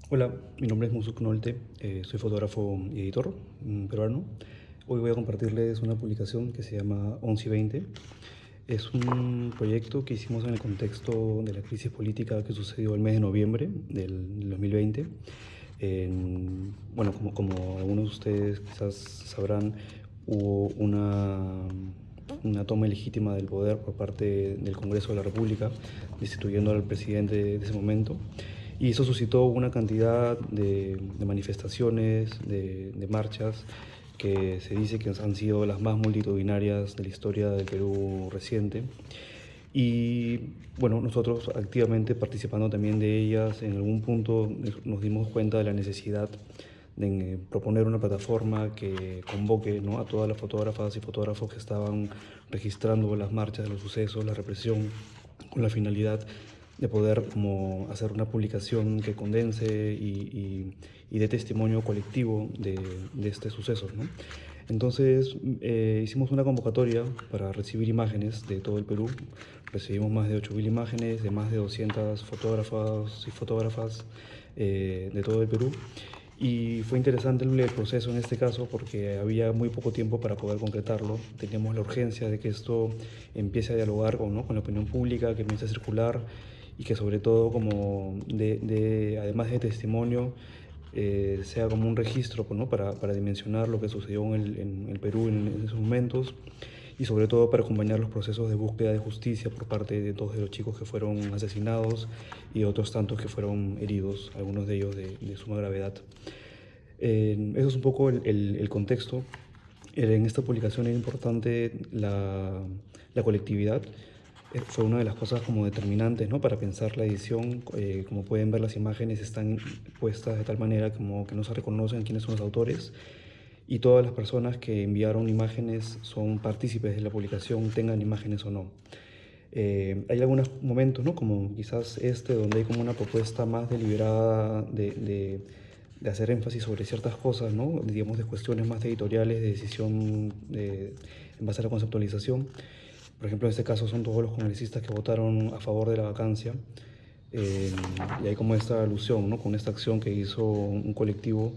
Hola, mi nombre es Musuk Nolte, soy fotógrafo y editor peruano. Hoy voy a compartirles una publicación que se llama 11 y 20. Es un proyecto que hicimos en el contexto de la crisis política que sucedió el mes de noviembre del 2020. Bueno, como algunos de ustedes quizás sabrán, hubo una toma ilegítima del poder por parte del Congreso de la República, destituyendo al presidente de ese momento. Y eso suscitó una cantidad de manifestaciones, de marchas, que se dice que han sido las más multitudinarias de la historia del Perú reciente. Y bueno, nosotros activamente participando también de ellas, en algún punto nos dimos cuenta de la necesidad de proponer una plataforma que convoque, ¿no?, a todas las fotógrafas y fotógrafos que estaban registrando las marchas, los sucesos, la represión, con la finalidad de poder como hacer una publicación que condense y dé testimonio colectivo de este suceso, ¿no? Entonces hicimos una convocatoria para recibir imágenes de todo el Perú. Recibimos más de 8.000 imágenes de más de 200 fotógrafas y fotógrafas de todo el Perú. Y fue interesante el proceso en este caso porque había muy poco tiempo para poder concretarlo. Teníamos la urgencia de que esto empiece a dialogar con la opinión pública, que empiece a circular y que sobre todo como además de testimonio, sea como un registro, pues, ¿no?, para dimensionar lo que sucedió en el Perú en esos momentos y sobre todo para acompañar los procesos de búsqueda de justicia por parte de todos los chicos que fueron asesinados y otros tantos que fueron heridos, algunos de ellos de suma gravedad. Eso es un poco el contexto. En esta publicación es importante la colectividad. Fue una de las cosas como determinantes, ¿no?, para pensar la edición. Como pueden ver, las imágenes están puestas de tal manera como que no se reconocen quiénes son los autores y todas las personas que enviaron imágenes son partícipes de la publicación, tengan imágenes o no. Hay algunos momentos, ¿no?, como quizás donde hay como una propuesta más deliberada de hacer énfasis sobre ciertas cosas, ¿no?, digamos, de cuestiones más editoriales, de decisión en base a la conceptualización. Por ejemplo, en este caso son todos los congresistas que votaron a favor de la vacancia. Eh, y hay como esta alusión, ¿no?, con esta acción que hizo un colectivo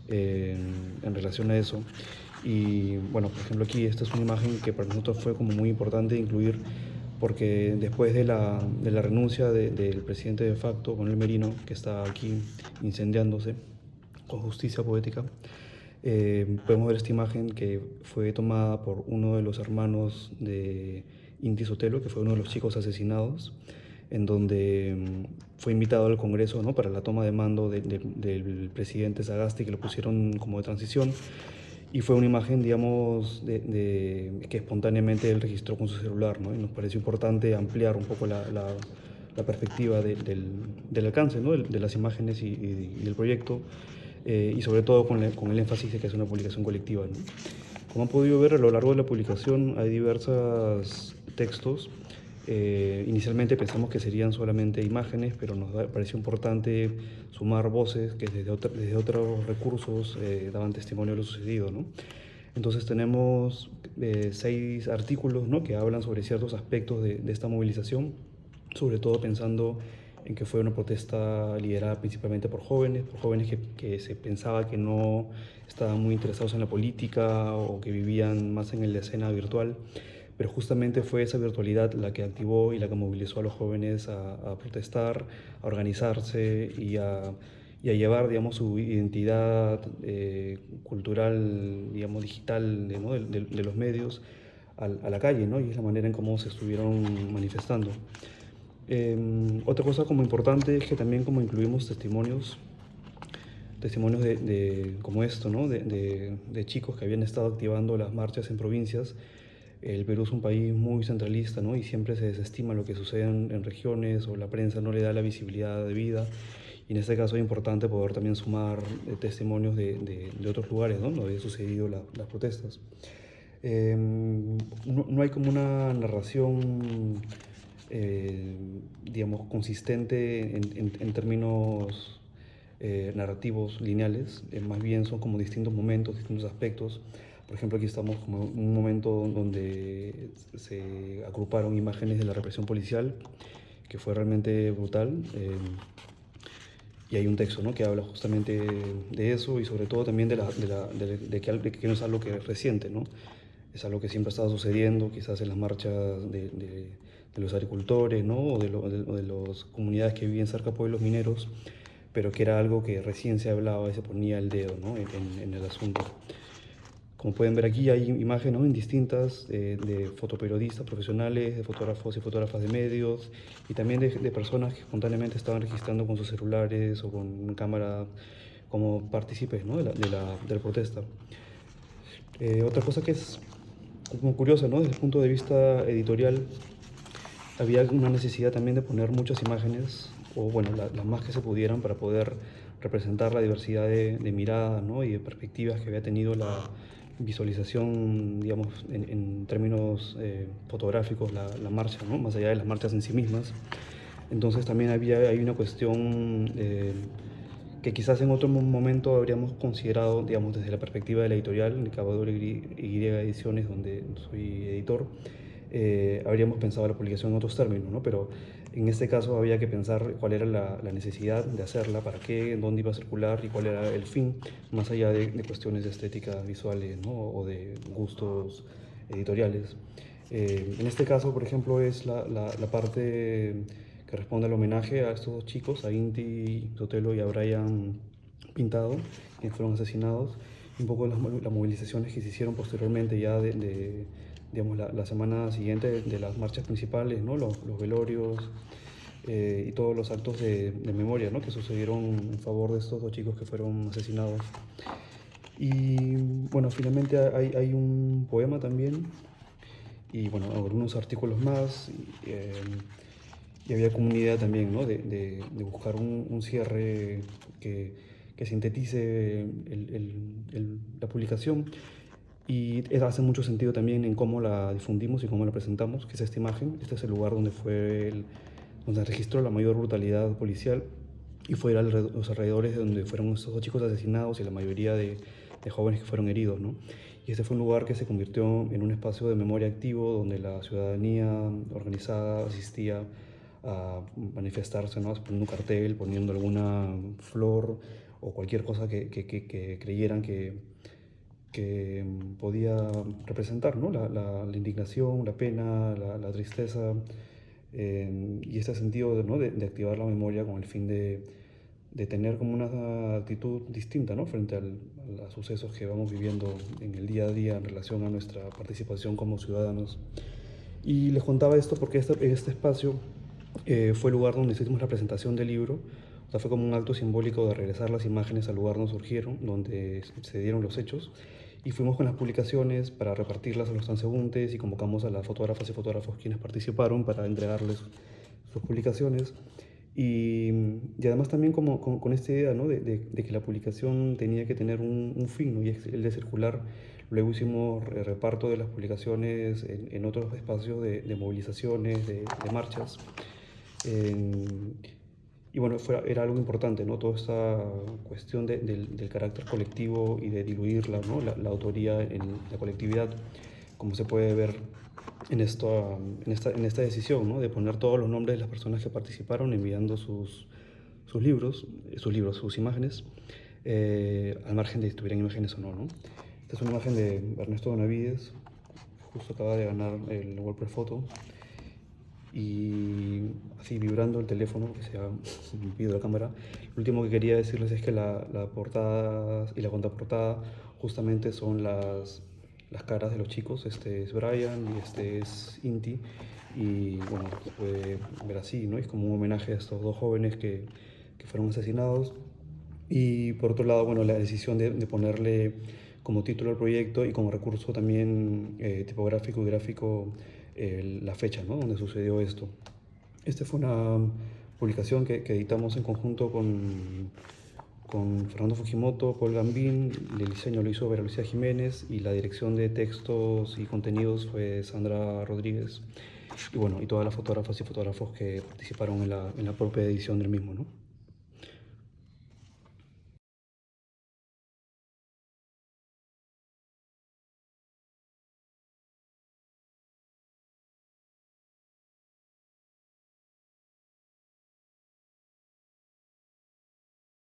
en relación a eso. Y bueno, por ejemplo, aquí esta es una imagen que para nosotros fue como muy importante incluir porque después de la renuncia del presidente de facto, Manuel Merino, que está aquí incendiándose con justicia poética, podemos ver esta imagen que fue tomada por uno de los hermanos de Inti Sotelo, que fue uno de los chicos asesinados, en donde fue invitado al Congreso, ¿no?, para la toma de mando del presidente Sagasti, que lo pusieron como de transición. Y fue una imagen, digamos, que espontáneamente él registró con su celular, ¿no? Y nos pareció importante ampliar un poco la perspectiva del alcance, ¿no?, de las imágenes y del proyecto, y sobre todo con el énfasis de que es una publicación colectiva, ¿no? Como han podido ver, a lo largo de la publicación hay diversos textos. Inicialmente pensamos que serían solamente imágenes, pero nos pareció importante sumar voces que desde otros recursos daban testimonio de lo sucedido, ¿no? Entonces tenemos 6 artículos, ¿no?, que hablan sobre ciertos aspectos de esta movilización, sobre todo pensando en que fue una protesta liderada principalmente por jóvenes que se pensaba que no estaban muy interesados en la política o que vivían más en la escena virtual, pero justamente fue esa virtualidad la que activó y la que movilizó a los jóvenes a protestar, a organizarse y a llevar, digamos, su identidad cultural, digamos, digital, ¿no?, de los medios a la calle, ¿no? Y es la manera en cómo se estuvieron manifestando. Otra cosa como importante es que también como incluimos testimonios como esto, ¿no?, de chicos que habían estado activando las marchas en provincias. El Perú es un país muy centralista, ¿no?, y siempre se desestima lo que sucede en regiones, o la prensa no le da la visibilidad debida. Y en este caso es importante poder también sumar testimonios de otros lugares, ¿no?, donde habían sucedido las protestas. No hay como una narración, digamos, consistente en términos narrativos lineales. Más bien son como distintos momentos, distintos aspectos. Por ejemplo, aquí estamos como en un momento donde se agruparon imágenes de la represión policial, que fue realmente brutal. y hay un texto, ¿no?, que habla justamente de eso y sobre todo también de que no es algo que es reciente, ¿no? Es algo que siempre ha estado sucediendo, quizás en las marchas de los agricultores, ¿no?, o de las comunidades que viven cerca de pueblos mineros, pero que era algo que recién se hablaba y se ponía el dedo, ¿no?, en el asunto. Como pueden ver aquí hay imágenes, ¿no?, indistintas de fotoperiodistas profesionales, de fotógrafos y fotógrafas de medios y también de personas que espontáneamente estaban registrando con sus celulares o con cámara como partícipes, ¿no?, de la protesta. Otra cosa que es como curiosa, ¿no?, desde el punto de vista editorial, había una necesidad también de poner muchas imágenes, o bueno, las más que se pudieran para poder representar la diversidad de miradas, ¿no?, y de perspectivas que había tenido la visualización, digamos, en términos fotográficos, la marcha, ¿no?, más allá de las marchas en sí mismas. Entonces también hay una cuestión que quizás en otro momento habríamos considerado, digamos, desde la perspectiva de la editorial, de Cavador Y Ediciones, donde soy editor, habríamos pensado la publicación en otros términos, ¿no? Pero en este caso había que pensar cuál era la necesidad de hacerla, para qué, dónde iba a circular y cuál era el fin, más allá de cuestiones de estética visuales, ¿no?, o de gustos editoriales. En este caso, por ejemplo, es la parte que responde al homenaje a estos dos chicos, a Inti Sotelo y a Brian Pintado, que fueron asesinados, y un poco las movilizaciones que se hicieron posteriormente ya digamos, la semana siguiente de las marchas principales, ¿no?, los velorios y todos los actos de memoria, ¿no?, que sucedieron en favor de estos dos chicos que fueron asesinados. Y bueno, finalmente hay un poema también y bueno, algunos artículos más. Y había como una idea también, ¿no?, de buscar un cierre que sintetice la publicación. Y hace mucho sentido también en cómo la difundimos y cómo la presentamos, que es esta imagen. Este es el lugar donde donde registró la mayor brutalidad policial y fue los alrededores de donde fueron estos dos chicos asesinados y la mayoría de jóvenes que fueron heridos, ¿no? Y este fue un lugar que se convirtió en un espacio de memoria activo donde la ciudadanía organizada asistía a manifestarse, ¿no?, poniendo un cartel, poniendo alguna flor o cualquier cosa que creyeran que podía representar, ¿no?, la indignación, la pena, la tristeza, y este sentido ¿no?, de activar la memoria con el fin de tener como una actitud distinta, ¿no?, frente a los sucesos que vamos viviendo en el día a día en relación a nuestra participación como ciudadanos. Y les contaba esto porque este espacio fue el lugar donde hicimos la presentación del libro. O sea, fue como un acto simbólico de regresar las imágenes al lugar donde surgieron, donde se dieron los hechos. Y fuimos con las publicaciones para repartirlas a los transeúntes y convocamos a las fotógrafas y fotógrafos quienes participaron para entregarles sus publicaciones. Y además también con esta idea, ¿no?, de que la publicación tenía que tener un fin, ¿no?, y es el de circular. Luego hicimos reparto de las publicaciones en otros espacios de movilizaciones, de marchas. Y bueno, era algo importante, ¿no?, toda esta cuestión del carácter colectivo y de diluirla, ¿no?, la autoría en la colectividad, como se puede ver en esta decisión, ¿no?, de poner todos los nombres de las personas que participaron enviando sus sus imágenes, al margen de si tuvieran imágenes o no, ¿no? Esta es una imagen de Ernesto Benavides, justo acaba de ganar el WordPress Photo, y así vibrando el teléfono, que se ha movido la cámara. Lo último que quería decirles es que la portada y la contraportada justamente son las caras de los chicos. Este es Brian y este es Inti, y bueno, se puede ver así, ¿no? Es como un homenaje a estos dos jóvenes que fueron asesinados. Y por otro lado, bueno, la decisión de ponerle como título al proyecto y como recurso también tipográfico y gráfico la fecha, ¿no?, donde sucedió esto. Esta fue una publicación que editamos en conjunto con Fernando Fujimoto, Paul Gambín. El diseño lo hizo Vera Lucía Jiménez y la dirección de textos y contenidos fue Sandra Rodríguez. Y bueno, y todas las fotógrafas y fotógrafos que participaron en la propia edición del mismo, ¿no?